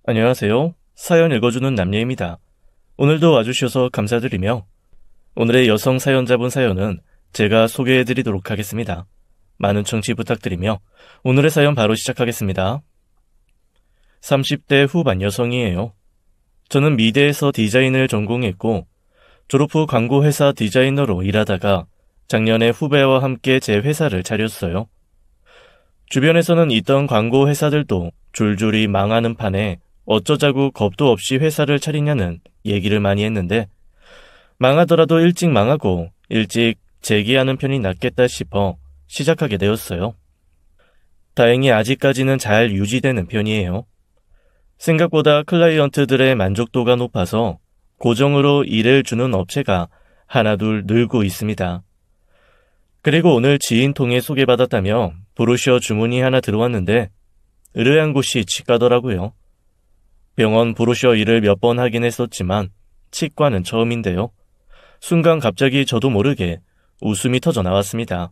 안녕하세요. 사연 읽어주는 남예입니다. 오늘도 와주셔서 감사드리며 오늘의 여성 사연자분 사연은 제가 소개해드리도록 하겠습니다. 많은 청취 부탁드리며 오늘의 사연 바로 시작하겠습니다. 30대 후반 여성이에요. 저는 미대에서 디자인을 전공했고 졸업 후 광고회사 디자이너로 일하다가 작년에 후배와 함께 제 회사를 차렸어요. 주변에서는 있던 광고회사들도 줄줄이 망하는 판에 어쩌자고 겁도 없이 회사를 차리냐는 얘기를 많이 했는데 망하더라도 일찍 망하고 일찍 재기하는 편이 낫겠다 싶어 시작하게 되었어요. 다행히 아직까지는 잘 유지되는 편이에요. 생각보다 클라이언트들의 만족도가 높아서 고정으로 일을 주는 업체가 하나둘 늘고 있습니다. 그리고 오늘 지인 통해 소개받았다며 브로셔 주문이 하나 들어왔는데 의뢰한 곳이 치과더라고요. 병원 브로셔 일을 몇 번 하긴 했었지만 치과는 처음인데요. 순간 갑자기 저도 모르게 웃음이 터져 나왔습니다.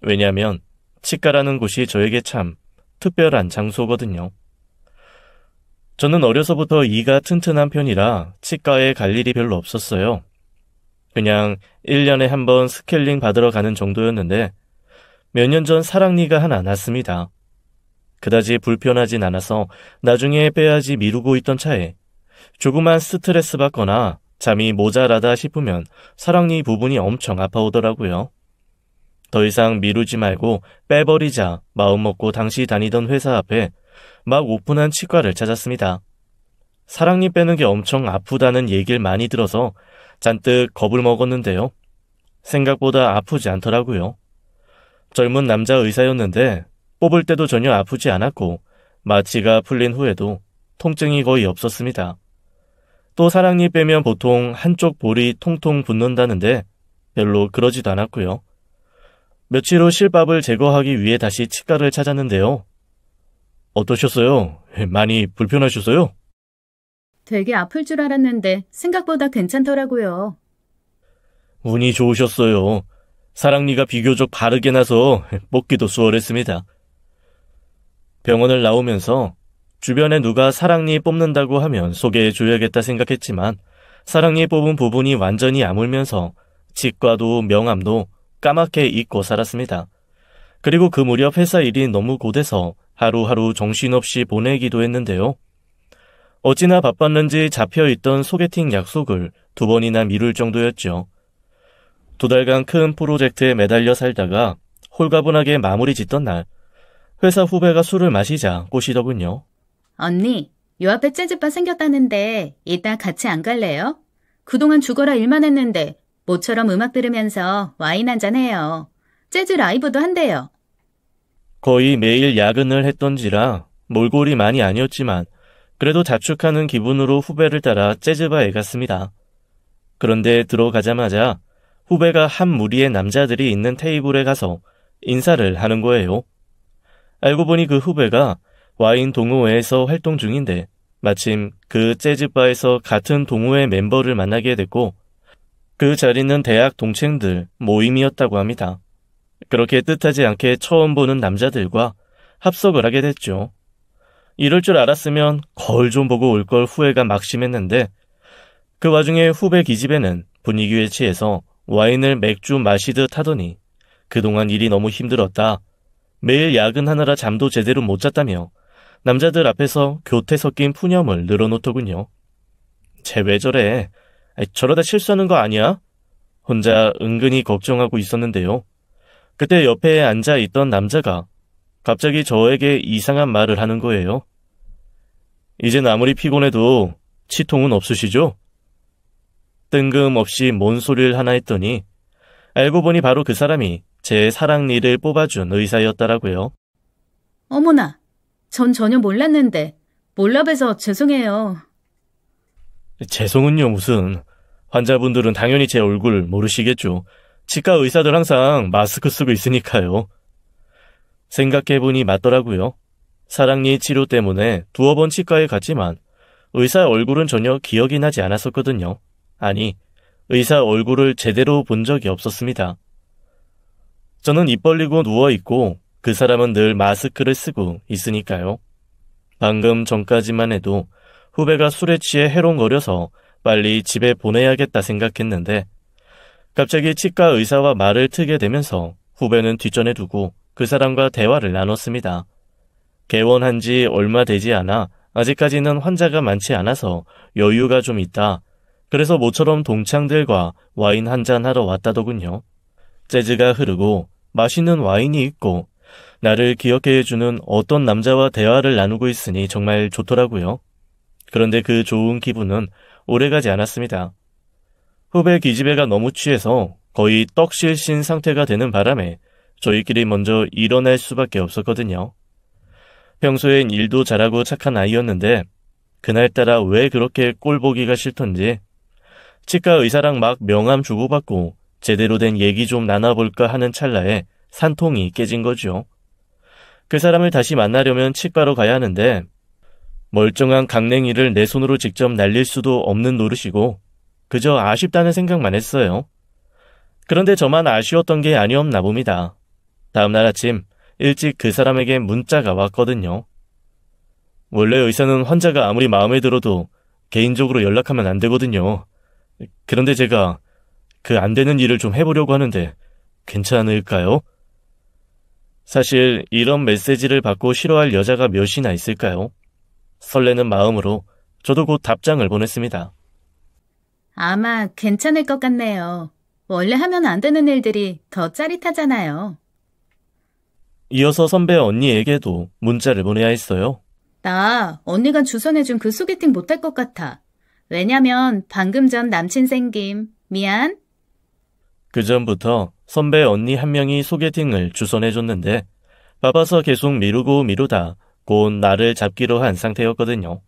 왜냐하면 치과라는 곳이 저에게 참 특별한 장소거든요. 저는 어려서부터 이가 튼튼한 편이라 치과에 갈 일이 별로 없었어요. 그냥 1년에 한 번 스케일링 받으러 가는 정도였는데 몇 년 전 사랑니가 하나 났습니다. 그다지 불편하진 않아서 나중에 빼야지 미루고 있던 차에 조그만 스트레스 받거나 잠이 모자라다 싶으면 사랑니 부분이 엄청 아파오더라고요. 더 이상 미루지 말고 빼버리자 마음먹고 당시 다니던 회사 앞에 막 오픈한 치과를 찾았습니다. 사랑니 빼는 게 엄청 아프다는 얘기를 많이 들어서 잔뜩 겁을 먹었는데요. 생각보다 아프지 않더라고요. 젊은 남자 의사였는데 뽑을 때도 전혀 아프지 않았고 마취가 풀린 후에도 통증이 거의 없었습니다. 또 사랑니 빼면 보통 한쪽 볼이 통통 붓는다는데 별로 그러지도 않았고요. 며칠 후 실밥을 제거하기 위해 다시 치과를 찾았는데요. 어떠셨어요? 많이 불편하셨어요? 되게 아플 줄 알았는데 생각보다 괜찮더라고요. 운이 좋으셨어요. 사랑니가 비교적 바르게 나서 뽑기도 수월했습니다. 병원을 나오면서 주변에 누가 사랑니 뽑는다고 하면 소개해줘야겠다 생각했지만 사랑니 뽑은 부분이 완전히 아물면서 치과도 명암도 까맣게 잊고 살았습니다. 그리고 그 무렵 회사 일이 너무 고돼서 하루하루 정신없이 보내기도 했는데요. 어찌나 바빴는지 잡혀있던 소개팅 약속을 2번이나 미룰 정도였죠. 2달간 큰 프로젝트에 매달려 살다가 홀가분하게 마무리 짓던 날 회사 후배가 술을 마시자 꼬시더군요. 언니, 요 앞에 재즈바 생겼다는데 이따 같이 안 갈래요? 그동안 죽어라 일만 했는데 모처럼 음악 들으면서 와인 한잔 해요. 재즈 라이브도 한대요. 거의 매일 야근을 했던지라 몰골이 많이 아니었지만 그래도 자축하는 기분으로 후배를 따라 재즈바에 갔습니다. 그런데 들어가자마자 후배가 한 무리의 남자들이 있는 테이블에 가서 인사를 하는 거예요. 알고 보니 그 후배가 와인 동호회에서 활동 중인데 마침 그 재즈바에서 같은 동호회 멤버를 만나게 됐고 그 자리는 대학 동창들 모임이었다고 합니다. 그렇게 뜻하지 않게 처음 보는 남자들과 합석을 하게 됐죠. 이럴 줄 알았으면 거울 좀 보고 올 걸 후회가 막심했는데 그 와중에 후배 기집애는 분위기에 취해서 와인을 맥주 마시듯 하더니 그동안 일이 너무 힘들었다. 매일 야근하느라 잠도 제대로 못 잤다며 남자들 앞에서 교태 섞인 푸념을 늘어놓더군요. 쟤 왜 저래? 저러다 실수하는 거 아니야? 혼자 은근히 걱정하고 있었는데요. 그때 옆에 앉아있던 남자가 갑자기 저에게 이상한 말을 하는 거예요. 이젠 아무리 피곤해도 치통은 없으시죠? 뜬금없이 뭔 소리를 하나 했더니 알고 보니 바로 그 사람이 제 사랑니를 뽑아준 의사였더라고요. 어머나, 전 전혀 몰랐는데 몰라봬서 죄송해요. 죄송은요 무슨. 환자분들은 당연히 제 얼굴 모르시겠죠. 치과 의사들 항상 마스크 쓰고 있으니까요. 생각해보니 맞더라고요. 사랑니 치료 때문에 2번 치과에 갔지만 의사 얼굴은 전혀 기억이 나지 않았었거든요. 아니, 의사 얼굴을 제대로 본 적이 없었습니다. 저는 입 벌리고 누워있고 그 사람은 늘 마스크를 쓰고 있으니까요. 방금 전까지만 해도 후배가 술에 취해 해롱거려서 빨리 집에 보내야겠다 생각했는데 갑자기 치과 의사와 말을 트게 되면서 후배는 뒷전에 두고 그 사람과 대화를 나눴습니다. 개원한 지 얼마 되지 않아 아직까지는 환자가 많지 않아서 여유가 좀 있다. 그래서 모처럼 동창들과 와인 한잔 하러 왔다더군요. 재즈가 흐르고 맛있는 와인이 있고 나를 기억해 해주는 어떤 남자와 대화를 나누고 있으니 정말 좋더라고요. 그런데 그 좋은 기분은 오래가지 않았습니다. 후배 기집애가 너무 취해서 거의 떡실신 상태가 되는 바람에 저희끼리 먼저 일어날 수밖에 없었거든요. 평소엔 일도 잘하고 착한 아이였는데 그날따라 왜 그렇게 꼴보기가 싫던지 치과 의사랑 막 명함 주고받고 제대로 된 얘기 좀 나눠볼까 하는 찰나에 산통이 깨진 거죠. 그 사람을 다시 만나려면 치과로 가야 하는데 멀쩡한 강냉이를 내 손으로 직접 날릴 수도 없는 노릇이고 그저 아쉽다는 생각만 했어요. 그런데 저만 아쉬웠던 게 아니었나 봅니다. 다음날 아침 일찍 그 사람에게 문자가 왔거든요. 원래 의사는 환자가 아무리 마음에 들어도 개인적으로 연락하면 안 되거든요. 그런데 제가 그 안 되는 일을 좀 해보려고 하는데 괜찮을까요? 사실 이런 메시지를 받고 싫어할 여자가 몇이나 있을까요? 설레는 마음으로 저도 곧 답장을 보냈습니다. 아마 괜찮을 것 같네요. 원래 하면 안 되는 일들이 더 짜릿하잖아요. 이어서 선배 언니에게도 문자를 보내야 했어요. 나 언니가 주선해준 그 소개팅 못할 것 같아. 왜냐면 방금 전 남친 생김. 미안. 그 전부터 선배 언니 한 명이 소개팅을 주선해줬는데 바빠서 계속 미루고 미루다 곧 나를 잡기로 한 상태였거든요.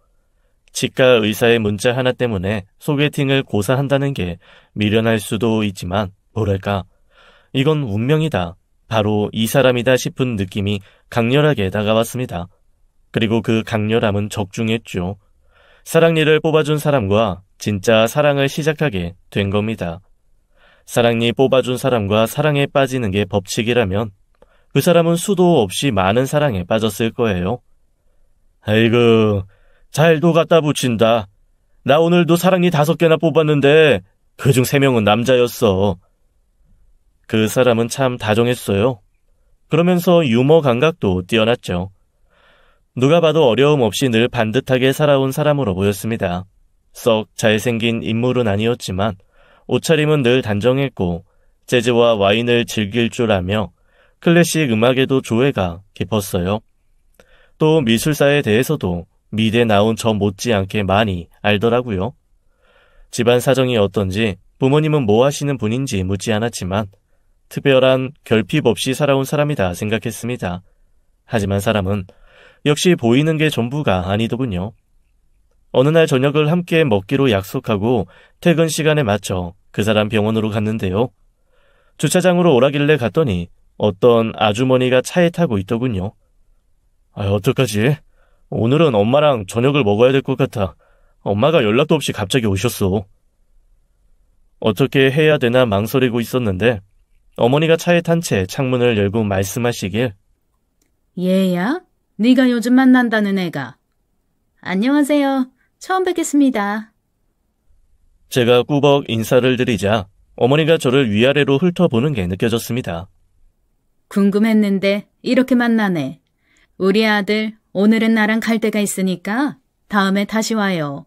치과 의사의 문자 하나 때문에 소개팅을 고사한다는 게 미련할 수도 있지만 뭐랄까 이건 운명이다. 바로 이 사람이다 싶은 느낌이 강렬하게 다가왔습니다. 그리고 그 강렬함은 적중했죠. 사랑니를 뽑아준 사람과 진짜 사랑을 시작하게 된 겁니다. 사랑니 뽑아준 사람과 사랑에 빠지는 게 법칙이라면 그 사람은 수도 없이 많은 사랑에 빠졌을 거예요. 아이고, 잘도 갖다 붙인다. 나 오늘도 사랑니 5개나 뽑았는데 그중 3명은 남자였어. 그 사람은 참 다정했어요. 그러면서 유머 감각도 뛰어났죠. 누가 봐도 어려움 없이 늘 반듯하게 살아온 사람으로 보였습니다. 썩 잘생긴 인물은 아니었지만 옷차림은 늘 단정했고 재즈와 와인을 즐길 줄 알며 클래식 음악에도 조예가 깊었어요. 또 미술사에 대해서도 미대 나온 저 못지않게 많이 알더라고요. 집안 사정이 어떤지 부모님은 뭐 하시는 분인지 묻지 않았지만 특별한 결핍 없이 살아온 사람이다 생각했습니다. 하지만 사람은 역시 보이는 게 전부가 아니더군요. 어느 날 저녁을 함께 먹기로 약속하고 퇴근 시간에 맞춰 그 사람 병원으로 갔는데요. 주차장으로 오라길래 갔더니 어떤 아주머니가 차에 타고 있더군요. 어떡하지? 오늘은 엄마랑 저녁을 먹어야 될 것 같아. 엄마가 연락도 없이 갑자기 오셨어. 어떻게 해야 되나 망설이고 있었는데 어머니가 차에 탄 채 창문을 열고 말씀하시길. 얘야? 네가 요즘 만난다는 애가. 안녕하세요. 처음 뵙겠습니다. 제가 꾸벅 인사를 드리자 어머니가 저를 위아래로 훑어보는 게 느껴졌습니다. 궁금했는데 이렇게 만나네. 우리 아들 오늘은 나랑 갈 데가 있으니까 다음에 다시 와요.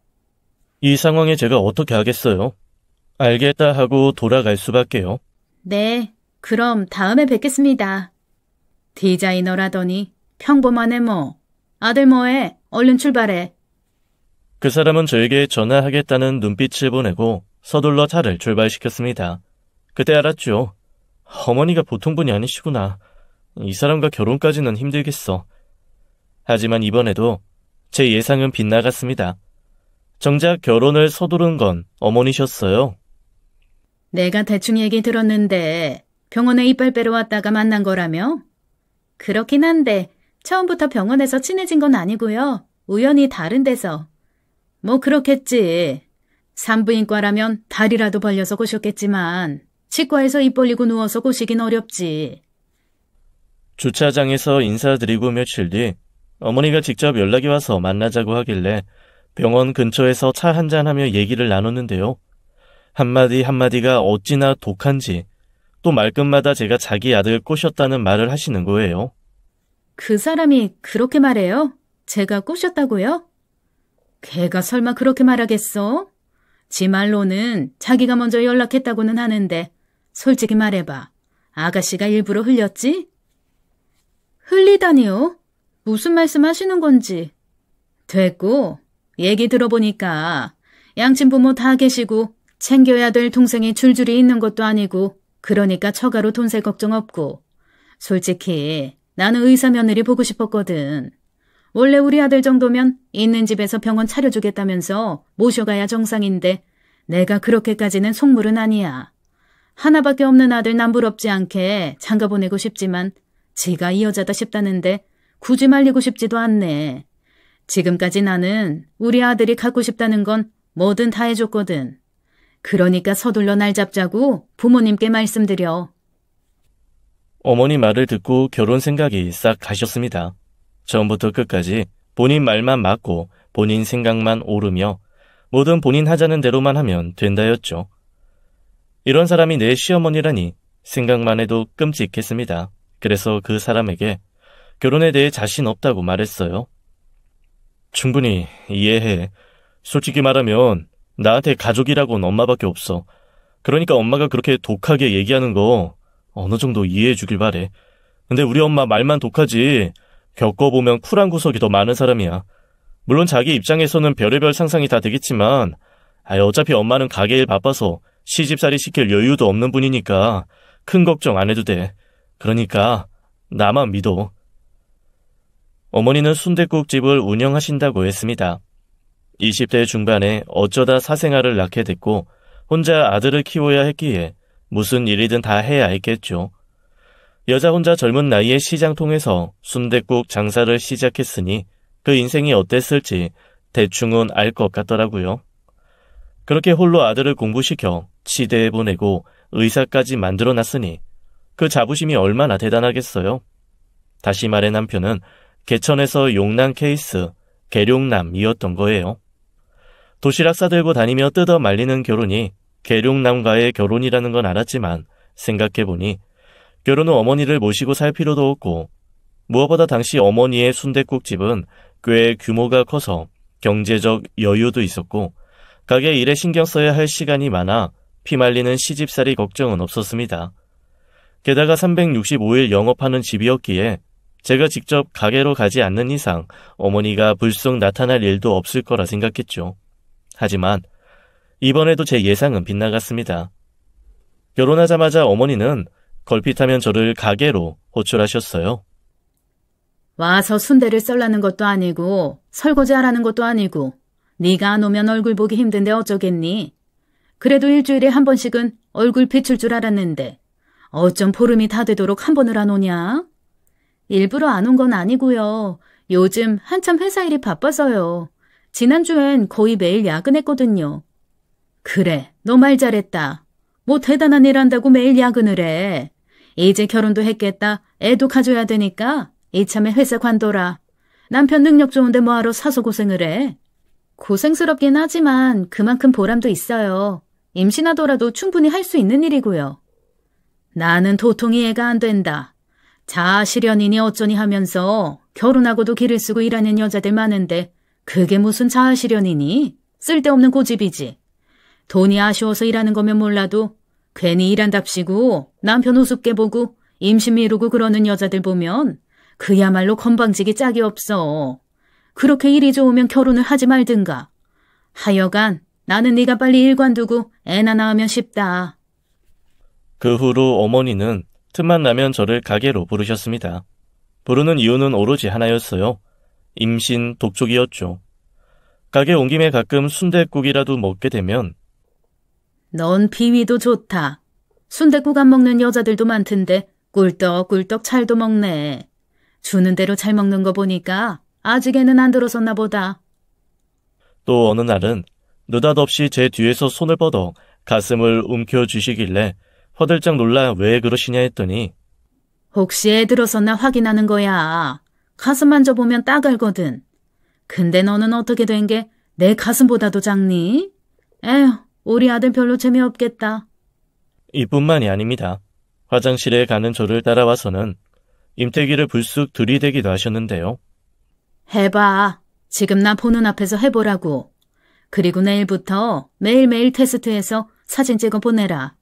이 상황에 제가 어떻게 하겠어요? 알겠다 하고 돌아갈 수밖에요. 네, 그럼 다음에 뵙겠습니다. 디자이너라더니 평범하네 뭐. 아들 뭐해? 얼른 출발해. 그 사람은 저에게 전화하겠다는 눈빛을 보내고 서둘러 차를 출발시켰습니다. 그때 알았죠. 어머니가 보통 분이 아니시구나. 이 사람과 결혼까지는 힘들겠어. 하지만 이번에도 제 예상은 빗나갔습니다. 정작 결혼을 서두른 건 어머니셨어요. 내가 대충 얘기 들었는데 병원에 이빨 빼러 왔다가 만난 거라며? 그렇긴 한데 처음부터 병원에서 친해진 건 아니고요. 우연히 다른 데서. 뭐 그렇겠지. 산부인과라면 다리라도 벌려서 고셨겠지만 치과에서 입 벌리고 누워서 고시긴 어렵지. 주차장에서 인사드리고 며칠 뒤 어머니가 직접 연락이 와서 만나자고 하길래 병원 근처에서 차 한잔하며 얘기를 나눴는데요. 한마디 한마디가 어찌나 독한지 또 말끝마다 제가 자기 아들 꼬셨다는 말을 하시는 거예요. 그 사람이 그렇게 말해요? 제가 꼬셨다고요? 걔가 설마 그렇게 말하겠어? 지 말로는 자기가 먼저 연락했다고는 하는데 솔직히 말해봐. 아가씨가 일부러 흘렸지? 흘리다니요? 무슨 말씀 하시는 건지. 됐고, 얘기 들어보니까 양친 부모 다 계시고 챙겨야 될 동생이 줄줄이 있는 것도 아니고 그러니까 처가로 돈 셀 걱정 없고. 솔직히 나는 의사 며느리 보고 싶었거든. 원래 우리 아들 정도면 있는 집에서 병원 차려주겠다면서 모셔가야 정상인데 내가 그렇게까지는 속물은 아니야. 하나밖에 없는 아들 남부럽지 않게 장가 보내고 싶지만 지가 이 여자다 싶다는데 굳이 말리고 싶지도 않네. 지금까지 나는 우리 아들이 갖고 싶다는 건 뭐든 다 해줬거든. 그러니까 서둘러 날 잡자고 부모님께 말씀드려. 어머니 말을 듣고 결혼 생각이 싹 가셨습니다. 처음부터 끝까지 본인 말만 맞고 본인 생각만 오르며 뭐든 본인 하자는 대로만 하면 된다였죠. 이런 사람이 내 시어머니라니 생각만 해도 끔찍했습니다. 그래서 그 사람에게 결혼에 대해 자신 없다고 말했어요. 충분히 이해해. 솔직히 말하면 나한테 가족이라고는 엄마밖에 없어. 그러니까 엄마가 그렇게 독하게 얘기하는 거 어느 정도 이해해 주길 바래. 근데 우리 엄마 말만 독하지 겪어보면 쿨한 구석이 더 많은 사람이야. 물론 자기 입장에서는 별의별 상상이 다 되겠지만 어차피 엄마는 가게 일 바빠서 시집살이 시킬 여유도 없는 분이니까 큰 걱정 안 해도 돼. 그러니까 나만 믿어. 어머니는 순댓국집을 운영하신다고 했습니다. 20대 중반에 어쩌다 사생아를 낳게 됐고 혼자 아들을 키워야 했기에 무슨 일이든 다 해야 했겠죠. 여자 혼자 젊은 나이에 시장 통해서 순댓국 장사를 시작했으니 그 인생이 어땠을지 대충은 알 것 같더라고요. 그렇게 홀로 아들을 공부시켜 치대에 보내고 의사까지 만들어놨으니 그 자부심이 얼마나 대단하겠어요. 다시 말해 남편은 개천에서 용남 케이스, 계룡남이었던 거예요. 도시락 싸들고 다니며 뜯어 말리는 결혼이 계룡남과의 결혼이라는 건 알았지만 생각해보니 결혼 후 어머니를 모시고 살 필요도 없고 무엇보다 당시 어머니의 순댓국집은 꽤 규모가 커서 경제적 여유도 있었고 가게 일에 신경 써야 할 시간이 많아 피말리는 시집살이 걱정은 없었습니다. 게다가 365일 영업하는 집이었기에 제가 직접 가게로 가지 않는 이상 어머니가 불쑥 나타날 일도 없을 거라 생각했죠. 하지만 이번에도 제 예상은 빗나갔습니다. 결혼하자마자 어머니는 걸핏하면 저를 가게로 호출하셨어요. 와서 순대를 썰라는 것도 아니고 설거지 하라는 것도 아니고 네가 안 오면 얼굴 보기 힘든데 어쩌겠니? 그래도 일주일에 한 번씩은 얼굴 비출 줄 알았는데 어쩜 보름이 다 되도록 한 번을 안 오냐? 일부러 안 온 건 아니고요. 요즘 한참 회사 일이 바빠서요. 지난주엔 거의 매일 야근했거든요. 그래, 너 말 잘했다. 뭐 대단한 일 한다고 매일 야근을 해. 이제 결혼도 했겠다. 애도 가져야 되니까 이참에 회사 관둬라. 남편 능력 좋은데 뭐하러 사서 고생을 해. 고생스럽긴 하지만 그만큼 보람도 있어요. 임신하더라도 충분히 할 수 있는 일이고요. 나는 도통이 이해가 안 된다. 자아실현이니 어쩌니 하면서 결혼하고도 기를 쓰고 일하는 여자들 많은데 그게 무슨 자아실현이니? 쓸데없는 고집이지. 돈이 아쉬워서 일하는 거면 몰라도 괜히 일한답시고 남편 우습게 보고 임신 미루고 그러는 여자들 보면 그야말로 건방지기 짝이 없어. 그렇게 일이 좋으면 결혼을 하지 말든가. 하여간 나는 네가 빨리 일 관두고 애나 낳으면 싶다. 그 후로 어머니는 틈만 나면 저를 가게로 부르셨습니다. 부르는 이유는 오로지 하나였어요. 임신 독촉이었죠. 가게 온 김에 가끔 순댓국이라도 먹게 되면 넌 비위도 좋다. 순댓국 안 먹는 여자들도 많던데 꿀떡꿀떡 잘도 먹네. 주는 대로 잘 먹는 거 보니까 아직에는 안 들어섰나 보다. 또 어느 날은 느닷없이 제 뒤에서 손을 뻗어 가슴을 움켜쥐시길래 허들짝 놀라 왜 그러시냐 했더니 혹시 애 들어섰나 확인하는 거야. 가슴 만져보면 딱 알거든. 근데 너는 어떻게 된 게 내 가슴보다도 작니? 에휴, 우리 아들 별로 재미없겠다. 이뿐만이 아닙니다. 화장실에 가는 저를 따라와서는 임태기를 불쑥 들이대기도 하셨는데요. 해봐. 지금 나 보는 앞에서 해보라고. 그리고 내일부터 매일매일 테스트해서 사진 찍어 보내라.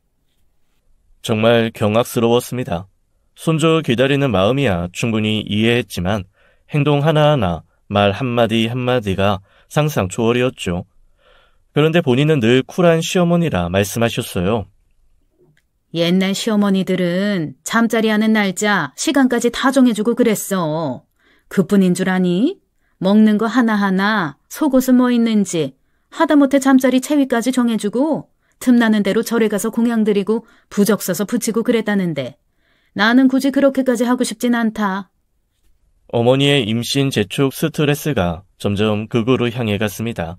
정말 경악스러웠습니다. 손주 기다리는 마음이야 충분히 이해했지만 행동 하나하나, 말 한마디 한마디가 상상 초월이었죠. 그런데 본인은 늘 쿨한 시어머니라 말씀하셨어요. 옛날 시어머니들은 잠자리 하는 날짜, 시간까지 다 정해주고 그랬어. 그뿐인 줄 아니? 먹는 거 하나하나, 속옷은 뭐 있는지, 하다못해 잠자리 체위까지 정해주고 틈나는 대로 절에 가서 공양 드리고 부적 써서 붙이고 그랬다는데 나는 굳이 그렇게까지 하고 싶진 않다. 어머니의 임신 재촉 스트레스가 점점 극으로 향해 갔습니다.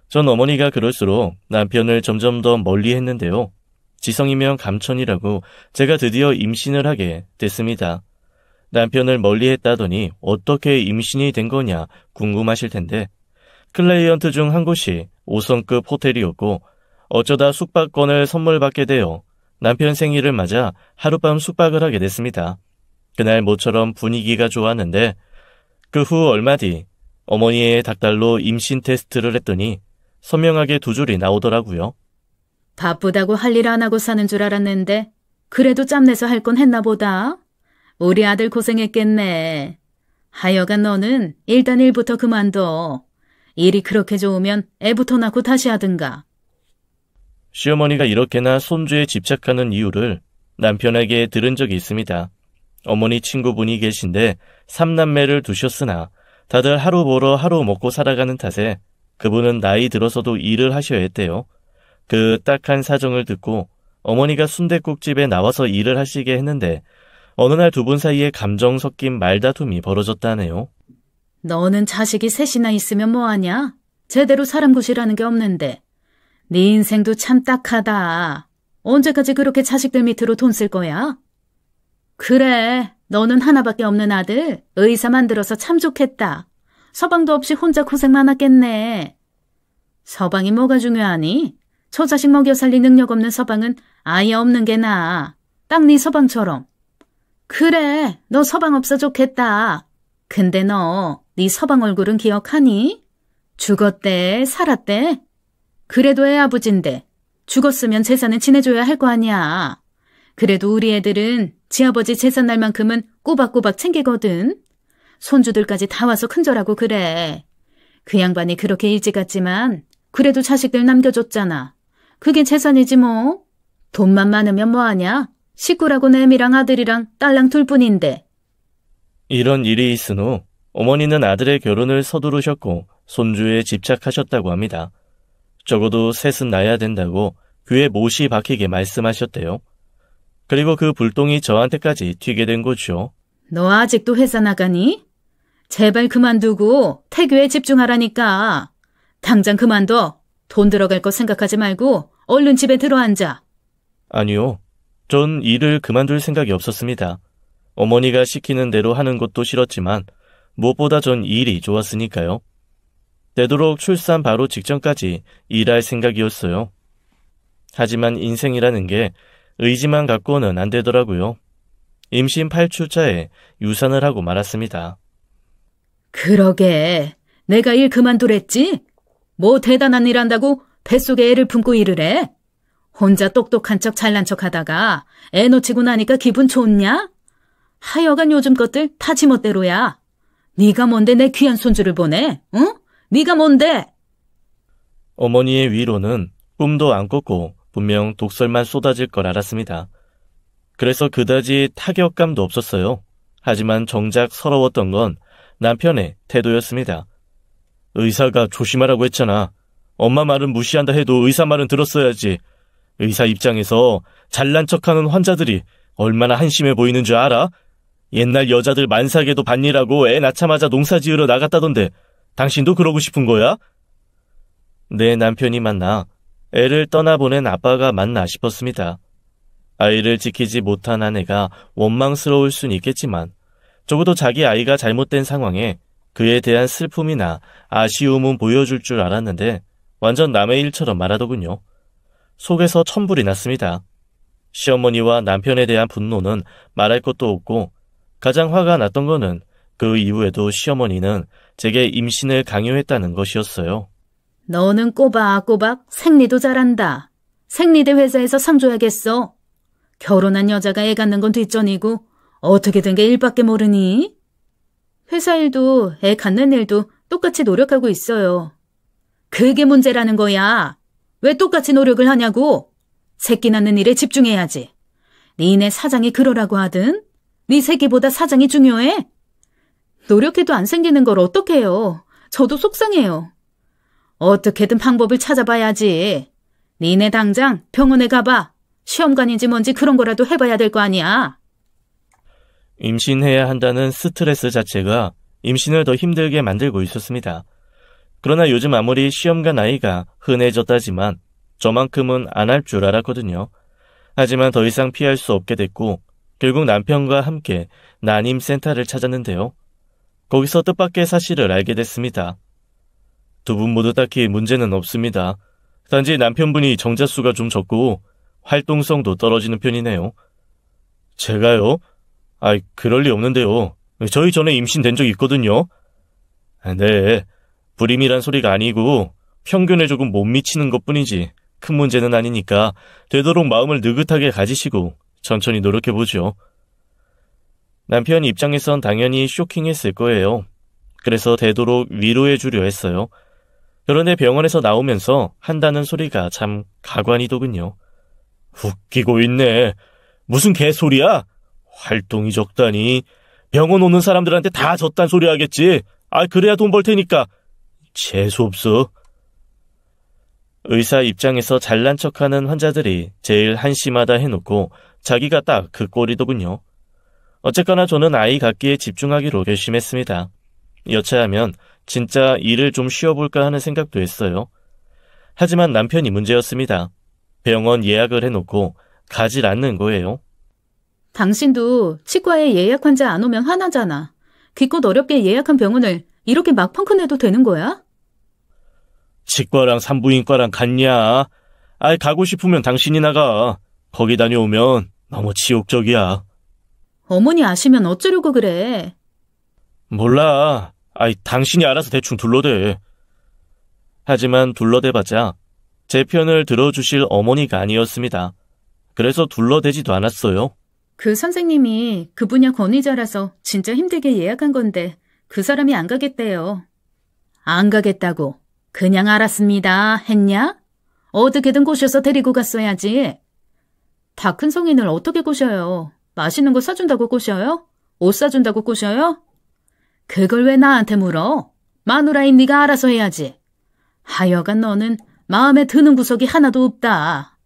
전 어머니가 그럴수록 남편을 점점 더 멀리 했는데요. 지성이면 감천이라고 제가 드디어 임신을 하게 됐습니다. 남편을 멀리 했다더니 어떻게 임신이 된 거냐 궁금하실 텐데 클라이언트 중 한 곳이 5성급 호텔이었고 어쩌다 숙박권을 선물 받게 되어 남편 생일을 맞아 하룻밤 숙박을 하게 됐습니다. 그날 모처럼 분위기가 좋았는데 그 후 얼마 뒤 어머니의 닭달로 임신 테스트를 했더니 선명하게 2줄이 나오더라고요. 바쁘다고 할 일 안 하고 사는 줄 알았는데 그래도 짬내서 할 건 했나 보다. 우리 아들 고생했겠네. 하여간 너는 일단 일부터 그만둬. 일이 그렇게 좋으면 애부터 낳고 다시 하든가. 시어머니가 이렇게나 손주에 집착하는 이유를 남편에게 들은 적이 있습니다. 어머니 친구분이 계신데 3남매를 두셨으나 다들 하루 벌어 하루 먹고 살아가는 탓에 그분은 나이 들어서도 일을 하셔야 했대요. 그 딱한 사정을 듣고 어머니가 순댓국집에 나와서 일을 하시게 했는데 어느 날 두 분 사이에 감정 섞인 말다툼이 벌어졌다네요. 너는 자식이 셋이나 있으면 뭐하냐? 제대로 사람 구실하는 게 없는데. 네 인생도 참 딱하다. 언제까지 그렇게 자식들 밑으로 돈 쓸 거야? 그래, 너는 하나밖에 없는 아들 의사 만들어서 참 좋겠다. 서방도 없이 혼자 고생 많았겠네. 서방이 뭐가 중요하니? 저 자식 먹여 살릴 능력 없는 서방은 아예 없는 게 나아. 딱 네 서방처럼. 그래, 너 서방 없어 좋겠다. 근데 너 네 서방 얼굴은 기억하니? 죽었대, 살았대? 그래도 애 아버지인데 죽었으면 재산은 지내줘야 할 거 아니야. 그래도 우리 애들은 지아버지 재산 날만큼은 꼬박꼬박 챙기거든. 손주들까지 다 와서 큰절하고 그래. 그 양반이 그렇게 일찍 갔지만 그래도 자식들 남겨줬잖아. 그게 재산이지 뭐. 돈만 많으면 뭐하냐? 식구라고 애미랑 아들이랑 딸랑 둘뿐인데. 이런 일이 있은 후 어머니는 아들의 결혼을 서두르셨고 손주에 집착하셨다고 합니다. 적어도 셋은 낳아야 된다고 귀에 못이 박히게 말씀하셨대요. 그리고 그 불똥이 저한테까지 튀게 된 거죠. 너 아직도 회사 나가니? 제발 그만두고 태교에 집중하라니까. 당장 그만둬. 돈 들어갈 거 생각하지 말고 얼른 집에 들어앉아. 아니요. 전 일을 그만둘 생각이 없었습니다. 어머니가 시키는 대로 하는 것도 싫었지만 무엇보다 전 일이 좋았으니까요. 되도록 출산 바로 직전까지 일할 생각이었어요. 하지만 인생이라는 게 의지만 갖고는 안 되더라고요. 임신 8주차에 유산을 하고 말았습니다. 그러게. 내가 일 그만두랬지? 뭐 대단한 일 한다고 뱃속에 애를 품고 일을 해? 혼자 똑똑한 척 잘난 척 하다가 애 놓치고 나니까 기분 좋냐? 하여간 요즘 것들 다 지멋대로야. 네가 뭔데 내 귀한 손주를 보내? 응? 네가 뭔데? 어머니의 위로는 꿈도 안 꿨고 분명 독설만 쏟아질 걸 알았습니다. 그래서 그다지 타격감도 없었어요. 하지만 정작 서러웠던 건 남편의 태도였습니다. 의사가 조심하라고 했잖아. 엄마 말은 무시한다 해도 의사 말은 들었어야지. 의사 입장에서 잘난 척하는 환자들이 얼마나 한심해 보이는 줄 알아? 옛날 여자들 만삭에도 반일하고 애 낳자마자 농사 지으러 나갔다던데 당신도 그러고 싶은 거야? 내 남편이 맞나 애를 떠나보낸 아빠가 맞나 싶었습니다. 아이를 지키지 못한 아내가 원망스러울 순 있겠지만 적어도 자기 아이가 잘못된 상황에 그에 대한 슬픔이나 아쉬움은 보여줄 줄 알았는데 완전 남의 일처럼 말하더군요. 속에서 천불이 났습니다. 시어머니와 남편에 대한 분노는 말할 것도 없고 가장 화가 났던 거는 그 이후에도 시어머니는 제게 임신을 강요했다는 것이었어요. 너는 꼬박꼬박 생리도 잘한다. 생리대 회사에서 상 줘야겠어. 결혼한 여자가 애 갖는 건 뒷전이고 어떻게 된 게 일밖에 모르니? 회사 일도 애 갖는 일도 똑같이 노력하고 있어요. 그게 문제라는 거야. 왜 똑같이 노력을 하냐고. 새끼 낳는 일에 집중해야지. 니네 사장이 그러라고 하든 네 새끼보다 사장이 중요해? 노력해도 안 생기는 걸 어떡해요. 저도 속상해요. 어떻게든 방법을 찾아봐야지. 니네 당장 병원에 가봐. 시험관인지 뭔지 그런 거라도 해봐야 될 거 아니야. 임신해야 한다는 스트레스 자체가 임신을 더 힘들게 만들고 있었습니다. 그러나 요즘 아무리 시험관 나이가 흔해졌다지만 저만큼은 안 할 줄 알았거든요. 하지만 더 이상 피할 수 없게 됐고 결국 남편과 함께 난임센터를 찾았는데요. 거기서 뜻밖의 사실을 알게 됐습니다. 두 분 모두 딱히 문제는 없습니다. 단지 남편분이 정자수가 좀 적고 활동성도 떨어지는 편이네요. 제가요? 그럴 리 없는데요. 저희 전에 임신된 적 있거든요. 네, 불임이란 소리가 아니고 평균에 조금 못 미치는 것뿐이지 큰 문제는 아니니까 되도록 마음을 느긋하게 가지시고 천천히 노력해보죠. 남편 입장에선 당연히 쇼킹했을 거예요. 그래서 되도록 위로해주려 했어요. 그런데 병원에서 나오면서 한다는 소리가 참 가관이더군요. 웃기고 있네. 무슨 개소리야? 활동이 적다니. 병원 오는 사람들한테 다 졌단 소리 하겠지. 그래야 돈 벌 테니까. 재수없어. 의사 입장에서 잘난 척하는 환자들이 제일 한심하다 해놓고 자기가 딱 그 꼴이더군요. 어쨌거나 저는 아이 갖기에 집중하기로 결심했습니다. 여차하면 진짜 일을 좀 쉬어볼까 하는 생각도 했어요. 하지만 남편이 문제였습니다. 병원 예약을 해놓고 가질 않는 거예요. 당신도 치과에 예약 환자 안 오면 화나잖아. 기껏 어렵게 예약한 병원을 이렇게 막 펑크내도 되는 거야? 치과랑 산부인과랑 같냐? 가고 싶으면 당신이 나가. 거기 다녀오면 너무 지옥적이야. 어머니 아시면 어쩌려고 그래. 몰라. 당신이 알아서 대충 둘러대. 하지만 둘러대봤자 제 편을 들어주실 어머니가 아니었습니다. 그래서 둘러대지도 않았어요. 그 선생님이 그 분야 권위자라서 진짜 힘들게 예약한 건데 그 사람이 안 가겠대요. 안 가겠다고. 그냥 알았습니다. 했냐? 어떻게든 꼬셔서 데리고 갔어야지. 다 큰 성인을 어떻게 꼬셔요? 맛있는 거 사준다고 꼬셔요? 옷 사준다고 꼬셔요? 그걸 왜 나한테 물어? 마누라인 네가 알아서 해야지. 하여간 너는 마음에 드는 구석이 하나도 없다.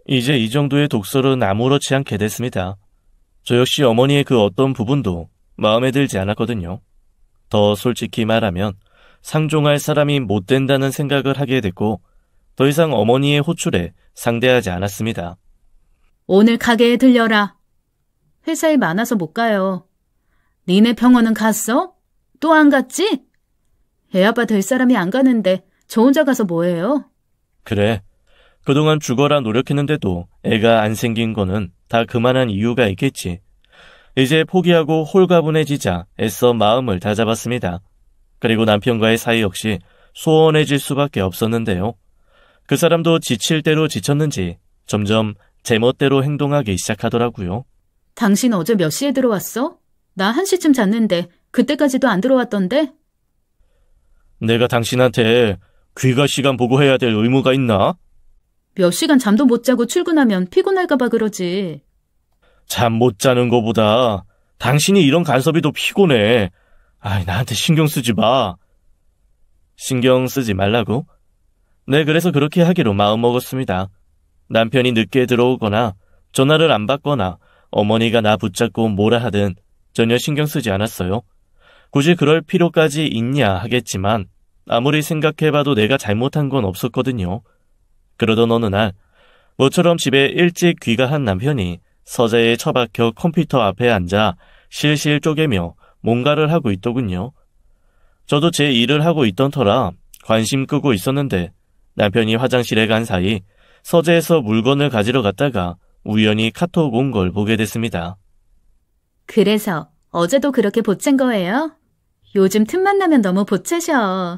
이제 이 정도의 독설은 아무렇지 않게 됐습니다. 저 역시 어머니의 그 어떤 부분도 마음에 들지 않았거든요. 더 솔직히 말하면 상종할 사람이 못 된다는 생각을 하게 됐고 더 이상 어머니의 호출에 상대하지 않았습니다. 오늘 가게에 들려라. 회사에 많아서 못 가요. 니네 병원은 갔어? 또 안 갔지? 애아빠 될 사람이 안 가는데 저 혼자 가서 뭐해요? 그래. 그동안 죽어라 노력했는데도 애가 안 생긴 거는 다 그만한 이유가 있겠지. 이제 포기하고 홀가분해지자 애써 마음을 다잡았습니다. 그리고 남편과의 사이 역시 소원해질 수밖에 없었는데요. 그 사람도 지칠 대로 지쳤는지 점점 제멋대로 행동하기 시작하더라고요. 당신 어제 몇 시에 들어왔어? 나 1시쯤 잤는데 그때까지도 안 들어왔던데? 내가 당신한테 귀가 시간 보고 해야 될 의무가 있나? 몇 시간 잠도 못 자고 출근하면 피곤할까봐 그러지. 잠 못 자는 거보다 당신이 이런 간섭이 더 피곤해. 나한테 신경 쓰지 마. 신경 쓰지 말라고? 네, 그래서 그렇게 하기로 마음먹었습니다. 남편이 늦게 들어오거나 전화를 안 받거나 어머니가 나 붙잡고 뭐라 하든 전혀 신경 쓰지 않았어요. 굳이 그럴 필요까지 있냐 하겠지만 아무리 생각해봐도 내가 잘못한 건 없었거든요. 그러던 어느 날 모처럼 집에 일찍 귀가한 남편이 서재에 처박혀 컴퓨터 앞에 앉아 실실 쪼개며 뭔가를 하고 있더군요. 저도 제 일을 하고 있던 터라 관심 끄고 있었는데 남편이 화장실에 간 사이 서재에서 물건을 가지러 갔다가 우연히 카톡 온 걸 보게 됐습니다. 그래서 어제도 그렇게 보챈 거예요? 요즘 틈만 나면 너무 보채셔.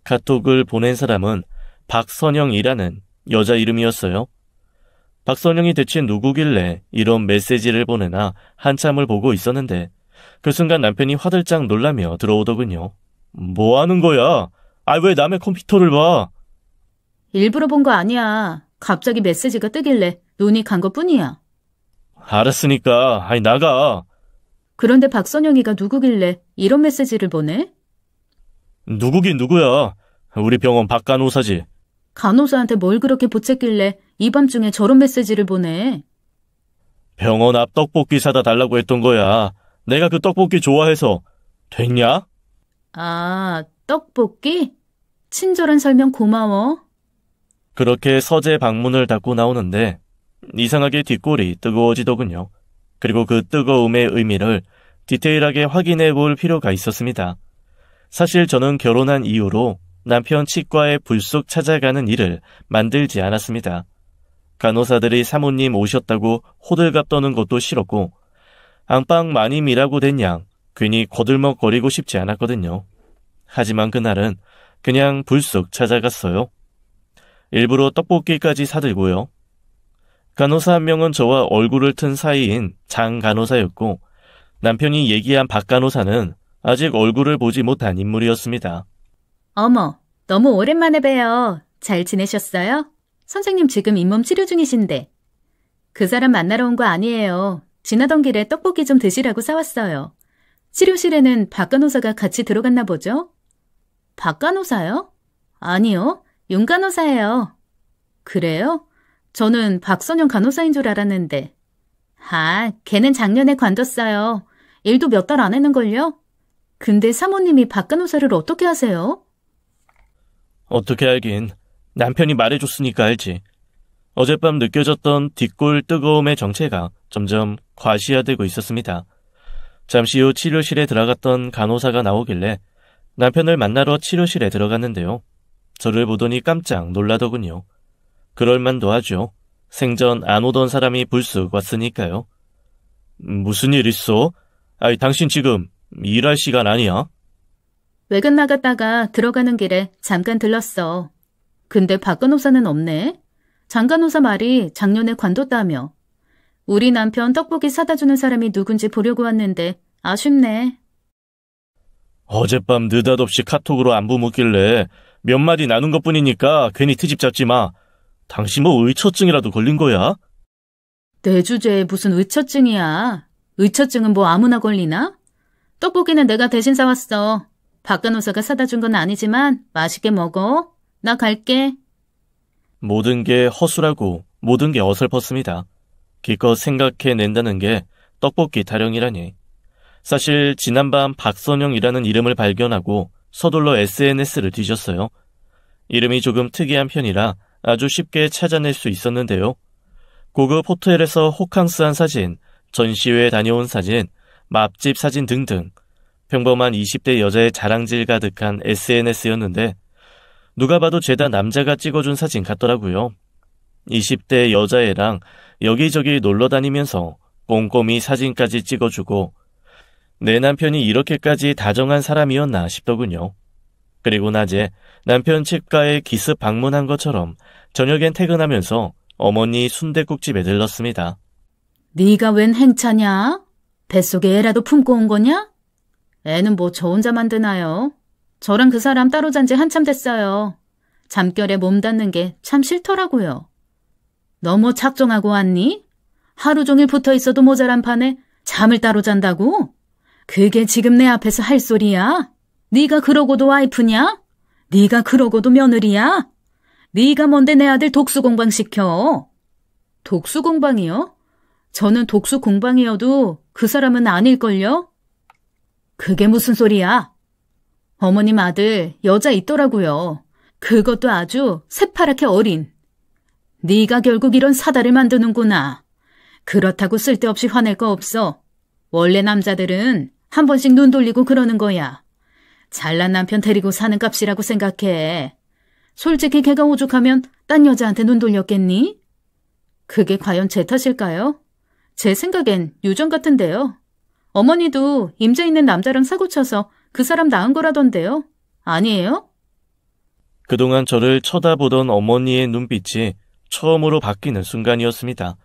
카톡을 보낸 사람은 박선영이라는 여자 이름이었어요. 박선영이 대체 누구길래 이런 메시지를 보내나 한참을 보고 있었는데 그 순간 남편이 화들짝 놀라며 들어오더군요. 뭐 하는 거야? 왜 남의 컴퓨터를 봐? 일부러 본 거 아니야. 갑자기 메시지가 뜨길래 눈이 간 것뿐이야. 알았으니까 나가. 그런데 박선영이가 누구길래 이런 메시지를 보내? 누구긴 누구야. 우리 병원 박 간호사지. 간호사한테 뭘 그렇게 보챘길래 이 밤중에 저런 메시지를 보내? 병원 앞 떡볶이 사다 달라고 했던 거야. 내가 그 떡볶이 좋아해서. 됐냐? 아, 떡볶이? 친절한 설명 고마워. 그렇게 서재 방문을 닫고 나오는데 이상하게 뒷골이 뜨거워지더군요. 그리고 그 뜨거움의 의미를 디테일하게 확인해 볼 필요가 있었습니다. 사실 저는 결혼한 이후로 남편 치과에 불쑥 찾아가는 일을 만들지 않았습니다. 간호사들이 사모님 오셨다고 호들갑 떠는 것도 싫었고 안방 마님이라고 된 양 괜히 거들먹거리고 싶지 않았거든요. 하지만 그날은 그냥 불쑥 찾아갔어요. 일부러 떡볶이까지 사들고요. 간호사 한 명은 저와 얼굴을 튼 사이인 장 간호사였고 남편이 얘기한 박 간호사는 아직 얼굴을 보지 못한 인물이었습니다. 어머, 너무 오랜만에 봬요. 잘 지내셨어요? 선생님 지금 잇몸 치료 중이신데. 그 사람 만나러 온 거 아니에요. 지나던 길에 떡볶이 좀 드시라고 사왔어요. 치료실에는 박 간호사가 같이 들어갔나 보죠? 박 간호사요? 아니요, 윤 간호사예요. 그래요? 저는 박선영 간호사인 줄 알았는데. 걔는 작년에 관뒀어요. 일도 몇 달 안 했는걸요? 근데 사모님이 박 간호사를 어떻게 아세요? 어떻게 알긴. 남편이 말해줬으니까 알지. 어젯밤 느껴졌던 뒷골 뜨거움의 정체가 점점 과시화되고 있었습니다. 잠시 후 치료실에 들어갔던 간호사가 나오길래 남편을 만나러 치료실에 들어갔는데요. 저를 보더니 깜짝 놀라더군요. 그럴만도 하죠. 생전 안 오던 사람이 불쑥 왔으니까요. 무슨 일 있어? 당신 지금 일할 시간 아니야? 외근 나갔다가 들어가는 길에 잠깐 들렀어. 근데 박 간호사는 없네. 장 간호사 말이 작년에 관뒀다며. 우리 남편 떡볶이 사다 주는 사람이 누군지 보려고 왔는데 아쉽네. 어젯밤 느닷없이 카톡으로 안부 묻길래 몇 마디 나눈 것뿐이니까 괜히 트집 잡지 마. 당신 뭐 의처증이라도 걸린 거야? 내 주제에 무슨 의처증이야. 의처증은 뭐 아무나 걸리나? 떡볶이는 내가 대신 사왔어. 박 간호사가 사다 준 건 아니지만 맛있게 먹어. 나 갈게. 모든 게 허술하고 모든 게 어설펐습니다. 기껏 생각해낸다는 게 떡볶이 타령이라니. 사실 지난밤 박선영이라는 이름을 발견하고 서둘러 SNS를 뒤졌어요. 이름이 조금 특이한 편이라 아주 쉽게 찾아낼 수 있었는데요. 고급 호텔에서 호캉스한 사진, 전시회 다녀온 사진, 맛집 사진 등등 평범한 20대 여자의 자랑질 가득한 SNS였는데 누가 봐도 죄다 남자가 찍어준 사진 같더라고요. 20대 여자애랑 여기저기 놀러 다니면서 꼼꼼히 사진까지 찍어주고 내 남편이 이렇게까지 다정한 사람이었나 싶더군요. 그리고 낮에 남편 치과에 기습 방문한 것처럼 저녁엔 퇴근하면서 어머니 순댓국집에 들렀습니다. 네가 웬 행차냐? 뱃속에 애라도 품고 온 거냐? 애는 뭐 저 혼자 만드나요? 저랑 그 사람 따로 잔 지 한참 됐어요. 잠결에 몸 닿는 게 참 싫더라고요. 너무 작정하고 왔니? 하루 종일 붙어 있어도 모자란 판에 잠을 따로 잔다고? 그게 지금 내 앞에서 할 소리야? 네가 그러고도 와이프냐? 네가 그러고도 며느리야? 네가 뭔데 내 아들 독수공방 시켜? 독수공방이요? 저는 독수공방이어도 그 사람은 아닐걸요? 그게 무슨 소리야? 어머님 아들 여자 있더라고요. 그것도 아주 새파랗게 어린. 네가 결국 이런 사다를 만드는구나. 그렇다고 쓸데없이 화낼 거 없어. 원래 남자들은 한 번씩 눈 돌리고 그러는 거야. 잘난 남편 데리고 사는 값이라고 생각해. 솔직히 걔가 오죽하면 딴 여자한테 눈 돌렸겠니? 그게 과연 제 탓일까요? 제 생각엔 유전 같은데요. 어머니도 임자 있는 남자랑 사고쳐서 그 사람 낳은 거라던데요. 아니에요? 그동안 저를 쳐다보던 어머니의 눈빛이 처음으로 바뀌는 순간이었습니다.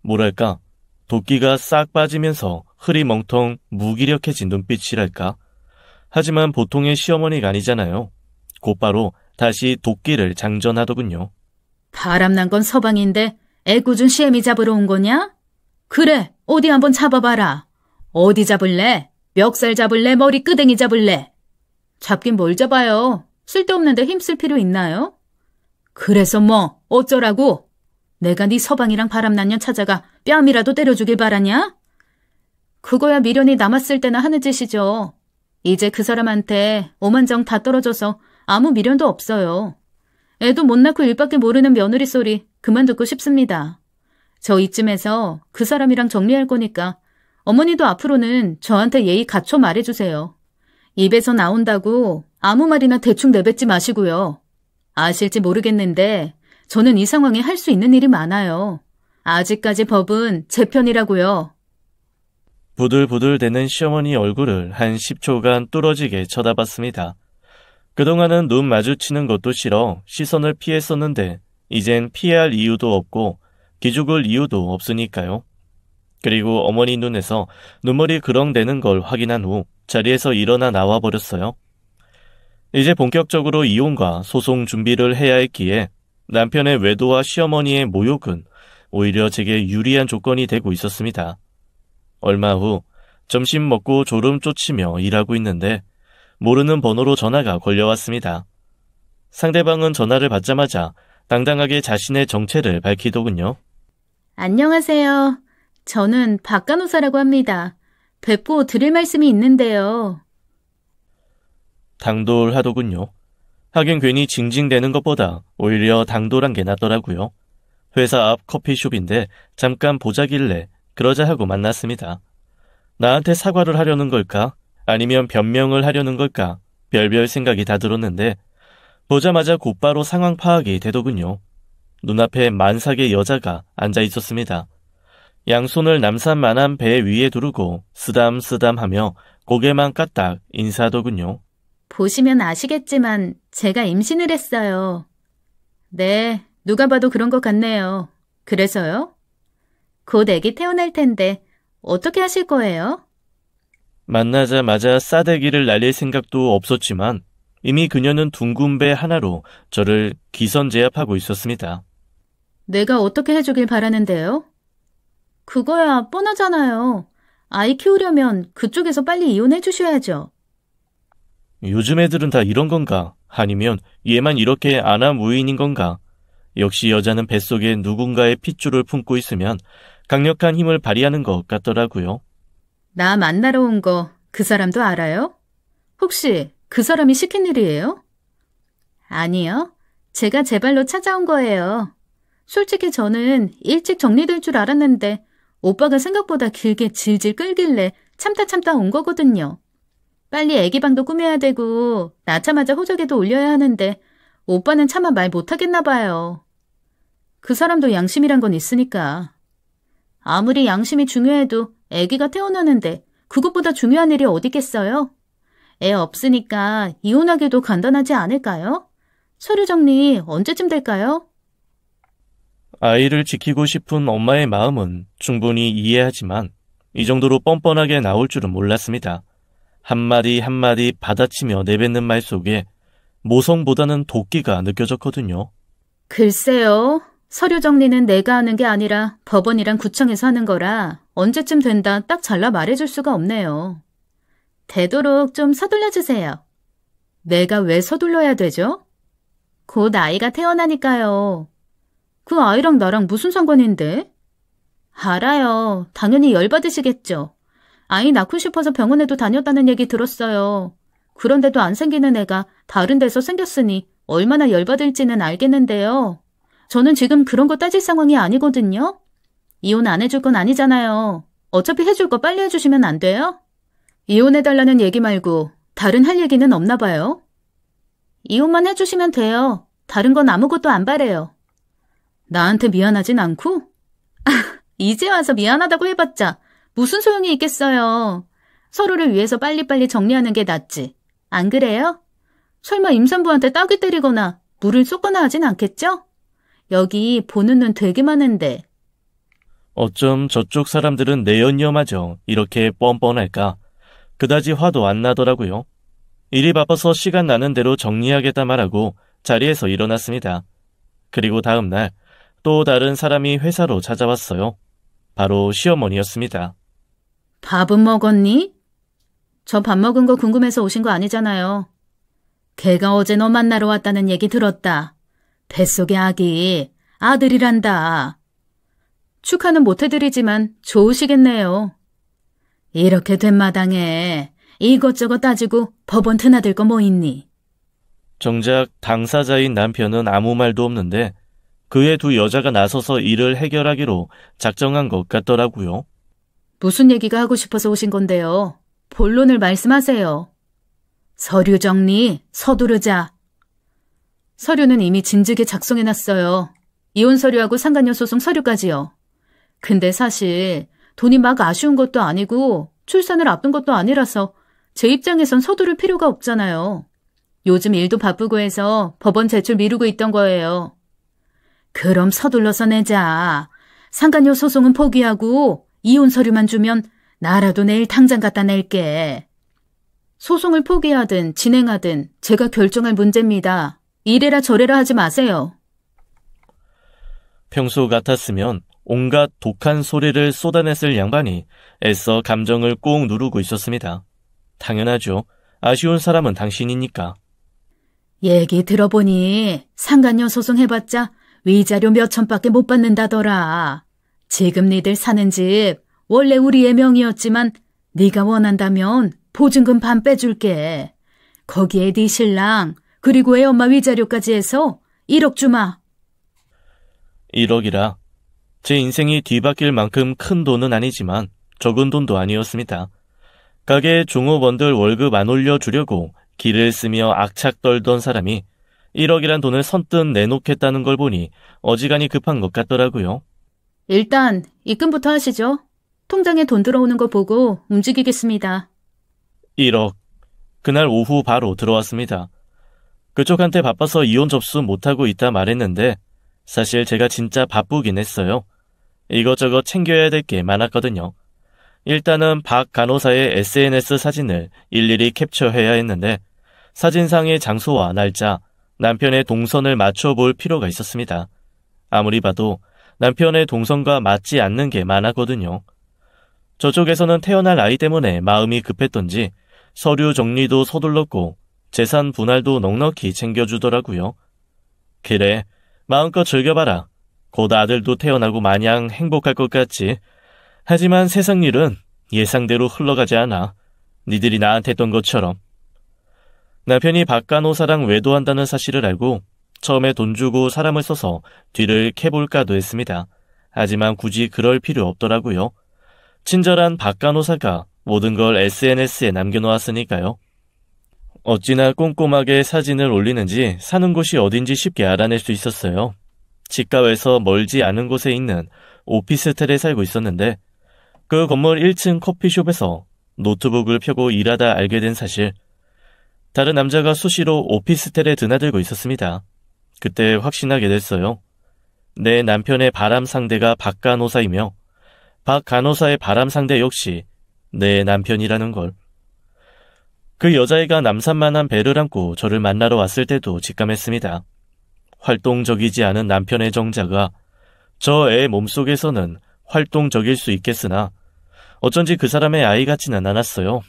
뭐랄까, 도끼가 싹 빠지면서 흐리멍텅 무기력해진 눈빛이랄까. 하지만 보통의 시어머니가 아니잖아요. 곧바로 다시 도끼를 장전하더군요. 바람난 건 서방인데 애꿎은 시애미 잡으러 온 거냐? 그래, 어디 한번 잡아봐라. 어디 잡을래? 멱살 잡을래? 머리 끄댕이 잡을래? 잡긴 뭘 잡아요. 쓸데없는데 힘쓸 필요 있나요? 그래서 뭐 어쩌라고? 내가 네 서방이랑 바람난 년 찾아가 뺨이라도 때려주길 바라냐? 그거야 미련이 남았을 때나 하는 짓이죠. 이제 그 사람한테 오만정 다 떨어져서 아무 미련도 없어요. 애도 못 낳고 일밖에 모르는 며느리 소리 그만 듣고 싶습니다. 저 이쯤에서 그 사람이랑 정리할 거니까 어머니도 앞으로는 저한테 예의 갖춰 말해주세요. 입에서 나온다고 아무 말이나 대충 내뱉지 마시고요. 아실지 모르겠는데 저는 이 상황에 할 수 있는 일이 많아요. 아직까지 법은 제 편이라고요. 부들부들대는 시어머니 얼굴을 한 10초간 뚫어지게 쳐다봤습니다. 그동안은 눈 마주치는 것도 싫어 시선을 피했었는데 이젠 피할 이유도 없고 기죽을 이유도 없으니까요. 그리고 어머니 눈에서 눈물이 그렁대는 걸 확인한 후 자리에서 일어나 나와버렸어요. 이제 본격적으로 이혼과 소송 준비를 해야 했기에 남편의 외도와 시어머니의 모욕은 오히려 제게 유리한 조건이 되고 있었습니다. 얼마 후 점심 먹고 졸음 쫓으며 일하고 있는데 모르는 번호로 전화가 걸려왔습니다. 상대방은 전화를 받자마자 당당하게 자신의 정체를 밝히더군요. 안녕하세요. 저는 박간호사라고 합니다. 뵙고 드릴 말씀이 있는데요. 당돌하더군요. 하긴 괜히 징징대는 것보다 오히려 당돌한 게 낫더라고요. 회사 앞 커피숍인데 잠깐 보자길래 그러자 하고 만났습니다. 나한테 사과를 하려는 걸까? 아니면 변명을 하려는 걸까? 별별 생각이 다 들었는데 보자마자 곧바로 상황 파악이 되더군요. 눈앞에 만삭의 여자가 앉아 있었습니다. 양손을 남산만한 배 위에 두르고 쓰담쓰담하며 고개만 까딱 인사하더군요. 보시면 아시겠지만 제가 임신을 했어요. 네, 누가 봐도 그런 것 같네요. 그래서요? 곧 애기 태어날 텐데 어떻게 하실 거예요? 만나자마자 싸대기를 날릴 생각도 없었지만 이미 그녀는 둥근 배 하나로 저를 기선제압하고 있었습니다. 내가 어떻게 해주길 바라는데요? 그거야 뻔하잖아요. 아이 키우려면 그쪽에서 빨리 이혼해 주셔야죠. 요즘 애들은 다 이런 건가? 아니면 얘만 이렇게 아나무인인 건가? 역시 여자는 뱃속에 누군가의 핏줄을 품고 있으면 강력한 힘을 발휘하는 것 같더라고요. 나 만나러 온 거 그 사람도 알아요? 혹시 그 사람이 시킨 일이에요? 아니요. 제가 제 발로 찾아온 거예요. 솔직히 저는 일찍 정리될 줄 알았는데 오빠가 생각보다 길게 질질 끌길래 참다 온 거거든요. 빨리 애기방도 꾸며야 되고 낳자마자 호적에도 올려야 하는데 오빠는 차마 말 못하겠나 봐요. 그 사람도 양심이란 건 있으니까. 아무리 양심이 중요해도 애기가 태어나는데 그것보다 중요한 일이 어디겠어요? 애 없으니까 이혼하기도 간단하지 않을까요? 서류 정리 언제쯤 될까요? 아이를 지키고 싶은 엄마의 마음은 충분히 이해하지만 이 정도로 뻔뻔하게 나올 줄은 몰랐습니다. 한마디 한마디 받아치며 내뱉는 말 속에 모성보다는 도끼가 느껴졌거든요. 글쎄요. 서류 정리는 내가 하는 게 아니라 법원이랑 구청에서 하는 거라 언제쯤 된다 딱 잘라 말해줄 수가 없네요. 되도록 좀 서둘러 주세요. 내가 왜 서둘러야 되죠? 곧 아이가 태어나니까요. 그 아이랑 나랑 무슨 상관인데? 알아요. 당연히 열받으시겠죠. 아이 낳고 싶어서 병원에도 다녔다는 얘기 들었어요. 그런데도 안 생기는 애가 다른 데서 생겼으니 얼마나 열받을지는 알겠는데요. 저는 지금 그런 거 따질 상황이 아니거든요. 이혼 안 해줄 건 아니잖아요. 어차피 해줄 거 빨리 해주시면 안 돼요? 이혼해달라는 얘기 말고 다른 할 얘기는 없나 봐요. 이혼만 해주시면 돼요. 다른 건 아무것도 안 바래요. 나한테 미안하진 않고? 이제 와서 미안하다고 해봤자 무슨 소용이 있겠어요. 서로를 위해서 빨리빨리 정리하는 게 낫지. 안 그래요? 설마 임산부한테 따귀 때리거나 물을 쏟거나 하진 않겠죠? 여기 보는 눈 되게 많은데. 어쩜 저쪽 사람들은 내연녀마저 이렇게 뻔뻔할까? 그다지 화도 안 나더라고요. 일이 바빠서 시간 나는 대로 정리하겠다 말하고 자리에서 일어났습니다. 그리고 다음 날 또 다른 사람이 회사로 찾아왔어요. 바로 시어머니였습니다. 밥은 먹었니? 저 밥 먹은 거 궁금해서 오신 거 아니잖아요. 걔가 어제 너 만나러 왔다는 얘기 들었다. 뱃속의 아기, 아들이란다. 축하는 못 해드리지만 좋으시겠네요. 이렇게 된 마당에 이것저것 따지고 법원 드나들 거 뭐 있니? 정작 당사자인 남편은 아무 말도 없는데 그의 두 여자가 나서서 일을 해결하기로 작정한 것 같더라고요. 무슨 얘기가 하고 싶어서 오신 건데요. 본론을 말씀하세요. 서류 정리, 서두르자. 서류는 이미 진즉에 작성해놨어요. 이혼 서류하고 상간녀 소송 서류까지요. 근데 사실 돈이 막 아쉬운 것도 아니고 출산을 앞둔 것도 아니라서 제 입장에선 서두를 필요가 없잖아요. 요즘 일도 바쁘고 해서 법원 제출 미루고 있던 거예요. 그럼 서둘러서 내자. 상간녀 소송은 포기하고 이혼 서류만 주면 나라도 내일 당장 갖다 낼게. 소송을 포기하든 진행하든 제가 결정할 문제입니다. 이래라 저래라 하지 마세요. 평소 같았으면 온갖 독한 소리를 쏟아냈을 양반이 애써 감정을 꾹 누르고 있었습니다. 당연하죠. 아쉬운 사람은 당신이니까. 얘기 들어보니 상간녀 소송 해봤자 위자료 몇 천밖에 못 받는다더라. 지금 니들 사는 집 원래 우리의 명의였지만 네가 원한다면 보증금 반 빼줄게. 거기에 네 신랑 그리고 애 엄마 위자료까지 해서 1억 주마. 1억이라 제 인생이 뒤바뀔 만큼 큰 돈은 아니지만 적은 돈도 아니었습니다. 가게 종업원들 월급 안 올려주려고 기를 쓰며 악착 떨던 사람이 1억이란 돈을 선뜻 내놓겠다는 걸 보니 어지간히 급한 것 같더라고요. 일단 입금부터 하시죠. 통장에 돈 들어오는 거 보고 움직이겠습니다. 1억. 그날 오후 바로 들어왔습니다. 그쪽한테 바빠서 이혼 접수 못하고 있다 말했는데 사실 제가 진짜 바쁘긴 했어요. 이것저것 챙겨야 될 게 많았거든요. 일단은 박 간호사의 SNS 사진을 일일이 캡처해야 했는데 사진상의 장소와 날짜, 남편의 동선을 맞춰볼 필요가 있었습니다. 아무리 봐도 남편의 동선과 맞지 않는 게 많았거든요. 저쪽에서는 태어날 아이 때문에 마음이 급했던지 서류 정리도 서둘렀고 재산 분할도 넉넉히 챙겨주더라고요. 그래, 마음껏 즐겨봐라. 곧 아들도 태어나고 마냥 행복할 것 같지. 하지만 세상 일은 예상대로 흘러가지 않아. 니들이 나한테 했던 것처럼. 남편이 박 간호사랑 외도한다는 사실을 알고 처음에 돈 주고 사람을 써서 뒤를 캐볼까도 했습니다. 하지만 굳이 그럴 필요 없더라고요. 친절한 박 간호사가 모든 걸 SNS에 남겨놓았으니까요. 어찌나 꼼꼼하게 사진을 올리는지 사는 곳이 어딘지 쉽게 알아낼 수 있었어요. 치과에서 멀지 않은 곳에 있는 오피스텔에 살고 있었는데 그 건물 1층 커피숍에서 노트북을 펴고 일하다 알게 된 사실. 다른 남자가 수시로 오피스텔에 드나들고 있었습니다. 그때 확신하게 됐어요. 내 남편의 바람 상대가 박 간호사이며 박 간호사의 바람 상대 역시 내 남편이라는 걸. 그 여자애가 남산만한 배를 안고 저를 만나러 왔을 때도 직감했습니다. 활동적이지 않은 남편의 정자가 저 애 몸속에서는 활동적일 수 있겠으나 어쩐지 그 사람의 아이 같지는 않았어요.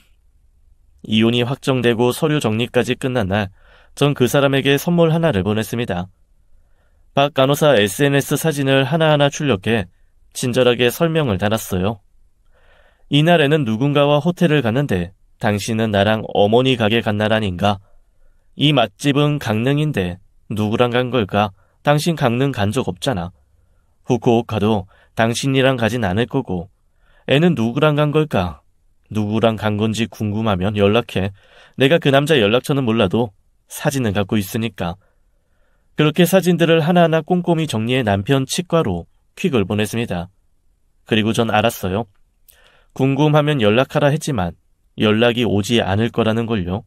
이혼이 확정되고 서류 정리까지 끝난 날, 전 그 사람에게 선물 하나를 보냈습니다. 박 간호사 SNS 사진을 하나하나 출력해 친절하게 설명을 달았어요. 이날에는 누군가와 호텔을 갔는데 당신은 나랑 어머니 가게 간 날 아닌가? 이 맛집은 강릉인데 누구랑 간 걸까? 당신 강릉 간 적 없잖아. 후쿠오카도 당신이랑 가진 않을 거고 애는 누구랑 간 걸까? 누구랑 간 건지 궁금하면 연락해. 내가 그 남자 연락처는 몰라도 사진은 갖고 있으니까. 그렇게 사진들을 하나하나 꼼꼼히 정리해 남편 치과로 퀵을 보냈습니다. 그리고 전 알았어요. 궁금하면 연락하라 했지만 연락이 오지 않을 거라는 걸요.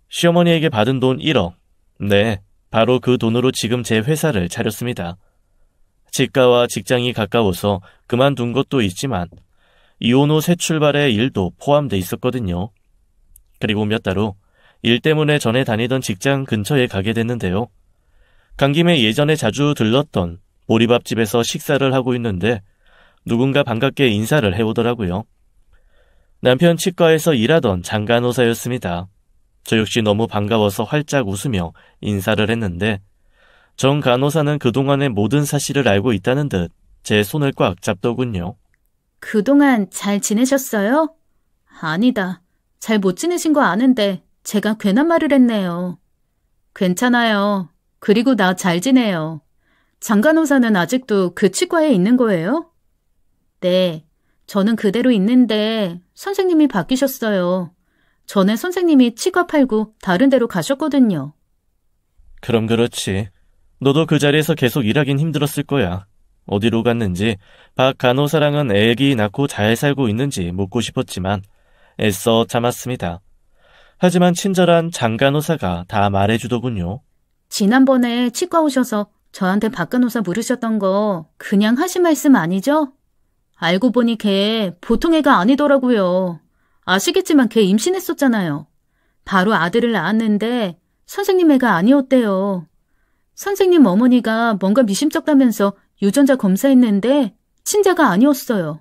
시어머니에게 받은 돈 1억. 네, 바로 그 돈으로 지금 제 회사를 차렸습니다. 치과와 직장이 가까워서 그만둔 것도 있지만 이혼 후 새 출발의 일도 포함돼 있었거든요. 그리고 몇 달 후 일 때문에 전에 다니던 직장 근처에 가게 됐는데요. 간 김에 예전에 자주 들렀던 보리밥집에서 식사를 하고 있는데 누군가 반갑게 인사를 해오더라고요. 남편 치과에서 일하던 장간호사였습니다. 저 역시 너무 반가워서 활짝 웃으며 인사를 했는데 정 간호사는 그동안의 모든 사실을 알고 있다는 듯 제 손을 꽉 잡더군요. 그동안 잘 지내셨어요? 아니다. 잘 못 지내신 거 아는데 제가 괜한 말을 했네요. 괜찮아요. 그리고 나 잘 지내요. 장간호사는 아직도 그 치과에 있는 거예요? 네. 저는 그대로 있는데 선생님이 바뀌셨어요. 전에 선생님이 치과 팔고 다른 데로 가셨거든요. 그럼 그렇지. 너도 그 자리에서 계속 일하긴 힘들었을 거야. 어디로 갔는지, 박 간호사랑은 애기 낳고 잘 살고 있는지 묻고 싶었지만 애써 참았습니다. 하지만 친절한 장 간호사가 다 말해주더군요. 지난번에 치과 오셔서 저한테 박 간호사 물으셨던 거 그냥 하신 말씀 아니죠? 알고 보니 걔 보통 애가 아니더라고요. 아시겠지만 걔 임신했었잖아요. 바로 아들을 낳았는데 선생님 애가 아니었대요. 선생님 어머니가 뭔가 미심쩍다면서 유전자 검사했는데 친자가 아니었어요.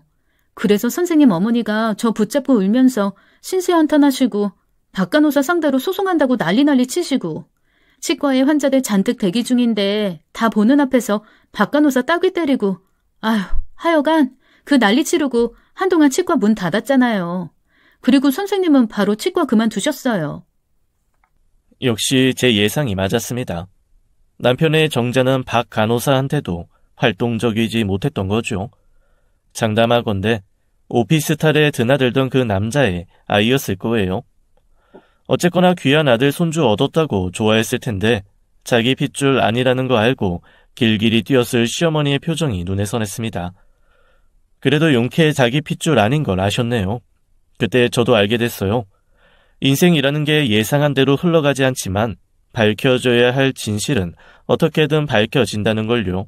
그래서 선생님 어머니가 저 붙잡고 울면서 신세한탄하시고 박 간호사 상대로 소송한다고 난리 치시고 치과에 환자들 잔뜩 대기 중인데 다 보는 앞에서 박 간호사 따귀 때리고 아휴 하여간 그 난리 치르고 한동안 치과 문 닫았잖아요. 그리고 선생님은 바로 치과 그만두셨어요. 역시 제 예상이 맞았습니다. 남편의 정자는 박 간호사한테도 활동적이지 못했던 거죠. 장담하건대 오피스탈에 드나들던 그 남자의 아이였을 거예요. 어쨌거나 귀한 아들 손주 얻었다고 좋아했을 텐데 자기 핏줄 아니라는 거 알고 길길이 뛰었을 시어머니의 표정이 눈에 선했습니다. 그래도 용케 자기 핏줄 아닌 걸 아셨네요. 그때 저도 알게 됐어요. 인생이라는 게 예상한 대로 흘러가지 않지만 밝혀져야 할 진실은 어떻게든 밝혀진다는 걸요.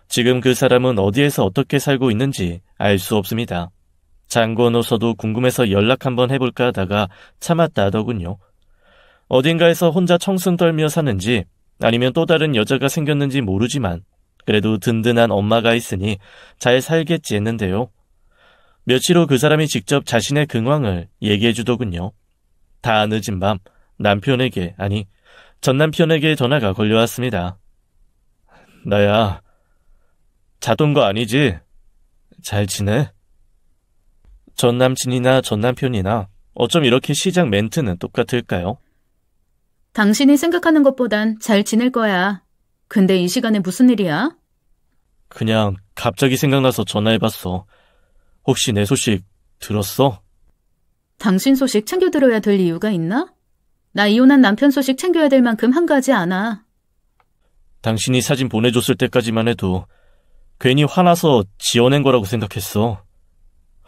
지금 그 사람은 어디에서 어떻게 살고 있는지 알 수 없습니다. 장건호서도 궁금해서 연락 한번 해볼까 하다가 참았다 하더군요. 어딘가에서 혼자 청승 떨며 사는지 아니면 또 다른 여자가 생겼는지 모르지만 그래도 든든한 엄마가 있으니 잘 살겠지 했는데요. 며칠 후 그 사람이 직접 자신의 근황을 얘기해 주더군요. 다 늦은 밤 남편에게, 아니 전남편에게 전화가 걸려왔습니다. 나야, 자던 거 아니지? 잘 지내? 전남친이나 전남편이나 어쩜 이렇게 시작 멘트는 똑같을까요? 당신이 생각하는 것보단 잘 지낼 거야. 근데 이 시간에 무슨 일이야? 그냥 갑자기 생각나서 전화해봤어. 혹시 내 소식 들었어? 당신 소식 챙겨 들어야 될 이유가 있나? 나 이혼한 남편 소식 챙겨야 될 만큼 한가하지 않아. 당신이 사진 보내줬을 때까지만 해도 괜히 화나서 지어낸 거라고 생각했어.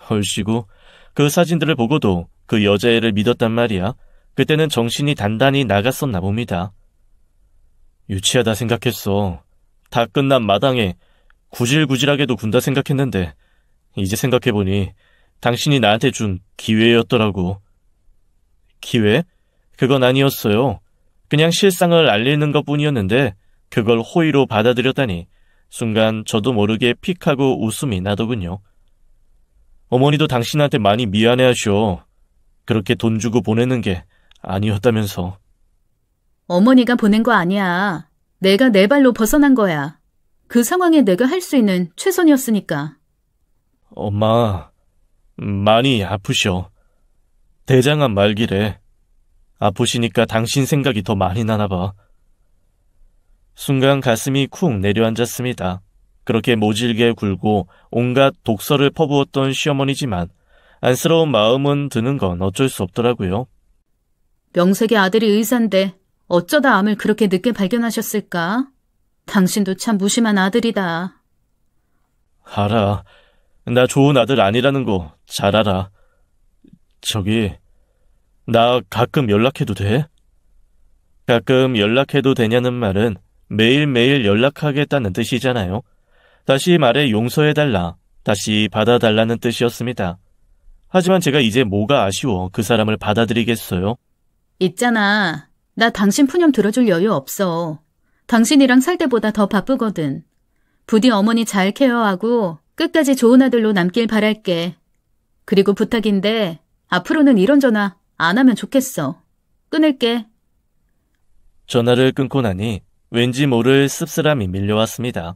헐시고 그 사진들을 보고도 그 여자애를 믿었단 말이야. 그때는 정신이 단단히 나갔었나 봅니다. 유치하다 생각했어. 다 끝난 마당에 구질구질하게도 군다 생각했는데 이제 생각해보니 당신이 나한테 준 기회였더라고. 기회? 그건 아니었어요. 그냥 실상을 알리는 것뿐이었는데 그걸 호의로 받아들였다니 순간 저도 모르게 픽하고 웃음이 나더군요. 어머니도 당신한테 많이 미안해하셔. 그렇게 돈 주고 보내는 게 아니었다면서. 어머니가 보낸 거 아니야. 내가 내 발로 벗어난 거야. 그 상황에 내가 할 수 있는 최선이었으니까. 엄마, 많이 아프셔. 대장암 말기래. 아프시니까 당신 생각이 더 많이 나나 봐. 순간 가슴이 쿵 내려앉았습니다. 그렇게 모질게 굴고 온갖 독설을 퍼부었던 시어머니지만 안쓰러운 마음은 드는 건 어쩔 수 없더라고요. 명색의 아들이 의사인데 어쩌다 암을 그렇게 늦게 발견하셨을까? 당신도 참 무심한 아들이다. 알아. 나 좋은 아들 아니라는 거 잘 알아. 저기, 나 가끔 연락해도 돼? 가끔 연락해도 되냐는 말은 매일매일 연락하겠다는 뜻이잖아요. 다시 말해 용서해달라, 다시 받아달라는 뜻이었습니다. 하지만 제가 이제 뭐가 아쉬워 그 사람을 받아들이겠어요? 있잖아. 나 당신 푸념 들어줄 여유 없어. 당신이랑 살 때보다 더 바쁘거든. 부디 어머니 잘 케어하고 끝까지 좋은 아들로 남길 바랄게. 그리고 부탁인데 앞으로는 이런 전화 안 하면 좋겠어. 끊을게. 전화를 끊고 나니 왠지 모를 씁쓸함이 밀려왔습니다.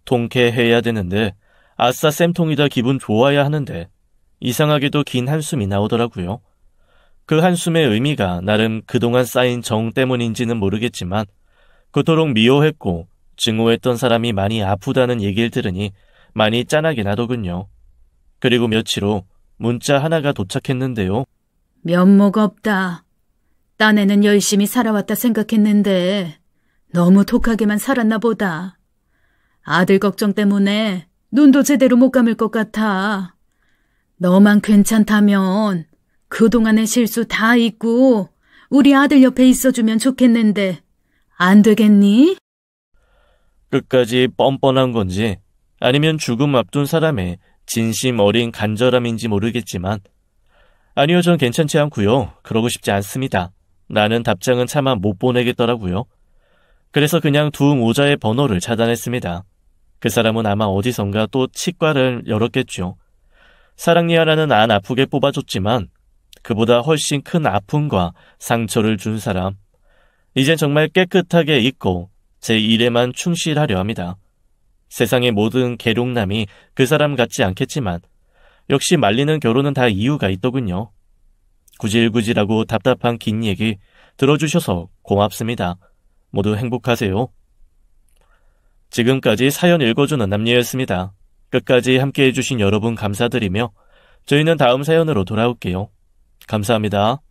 통쾌해야 되는데 아싸 쌤통이다 기분 좋아야 하는데 이상하게도 긴 한숨이 나오더라고요. 그 한숨의 의미가 나름 그동안 쌓인 정 때문인지는 모르겠지만 그토록 미워했고 증오했던 사람이 많이 아프다는 얘기를 들으니 많이 짠하게 나더군요. 그리고 며칠 후 문자 하나가 도착했는데요. 면목 없다. 딴애는 열심히 살아왔다 생각했는데 너무 독하게만 살았나 보다. 아들 걱정 때문에 눈도 제대로 못 감을 것 같아. 너만 괜찮다면 그동안의 실수 다 잊고 우리 아들 옆에 있어주면 좋겠는데 안 되겠니? 끝까지 뻔뻔한 건지 아니면 죽음 앞둔 사람의 진심 어린 간절함인지 모르겠지만 아니요, 전 괜찮지 않고요. 그러고 싶지 않습니다. 라는 답장은 차마 못 보내겠더라고요. 그래서 그냥 두 모자의 번호를 차단했습니다. 그 사람은 아마 어디선가 또 치과를 열었겠죠. 사랑니아라는 안 아프게 뽑아줬지만 그보다 훨씬 큰 아픔과 상처를 준 사람. 이젠 정말 깨끗하게 잊고 제 일에만 충실하려 합니다. 세상의 모든 계룡남이 그 사람 같지 않겠지만 역시 말리는 결혼은 다 이유가 있더군요. 구질구질하고 답답한 긴 얘기 들어주셔서 고맙습니다. 모두 행복하세요. 지금까지 사연 읽어주는 남녀였습니다. 끝까지 함께해 주신 여러분 감사드리며 저희는 다음 사연으로 돌아올게요. 감사합니다.